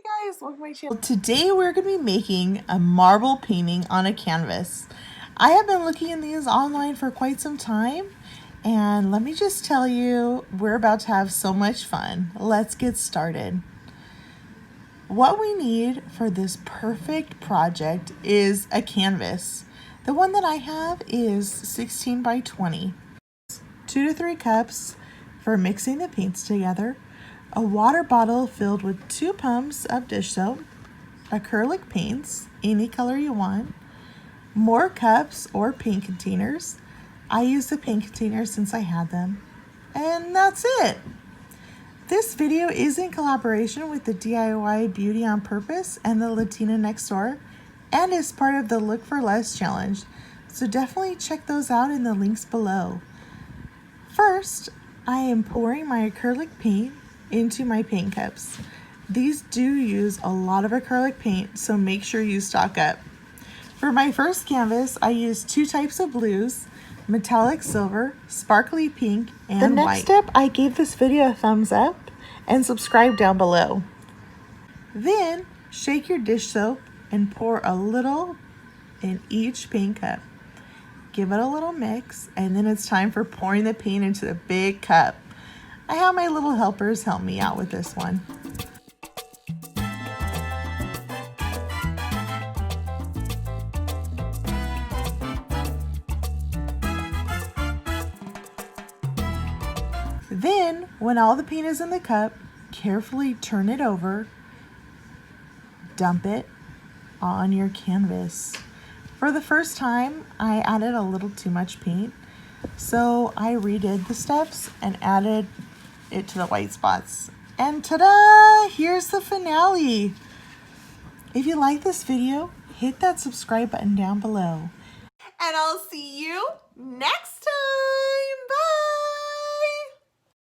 Hey guys, welcome to my channel. Today we're going to be making a marble painting on a canvas. I have been looking at these online for quite some time, and let me just tell you, we're about to have so much fun. Let's get started. What we need for this perfect project is a canvas. The one that I have is 16 by 20. 2 to 3 cups for mixing the paints together, a water bottle filled with 2 pumps of dish soap, acrylic paints, any color you want, more cups or paint containers. I use the paint containers since I had them, and that's it. This video is in collaboration with the DIY Beauty on Purpose and the Latina Next Door, and is part of the Look for Less challenge, so definitely check those out in the links below. First, I am pouring my acrylic paint into my paint cups. These do use a lot of acrylic paint, so make sure you stock up. For my first canvas, I used 2 types of blues, metallic silver, sparkly pink, and white. The next step, I gave this video a thumbs up and subscribe down below. Then, shake your dish soap and pour a little in each paint cup. Give it a little mix, and then it's time for pouring the paint into the big cup. I have my little helpers help me out with this one. Then, when all the paint is in the cup, carefully turn it over, dump it on your canvas. For the first time, I added a little too much paint, so I redid the steps and added it to the white spots. And ta-da! Here's the finale. If you like this video, hit that subscribe button down below. And I'll see you next time.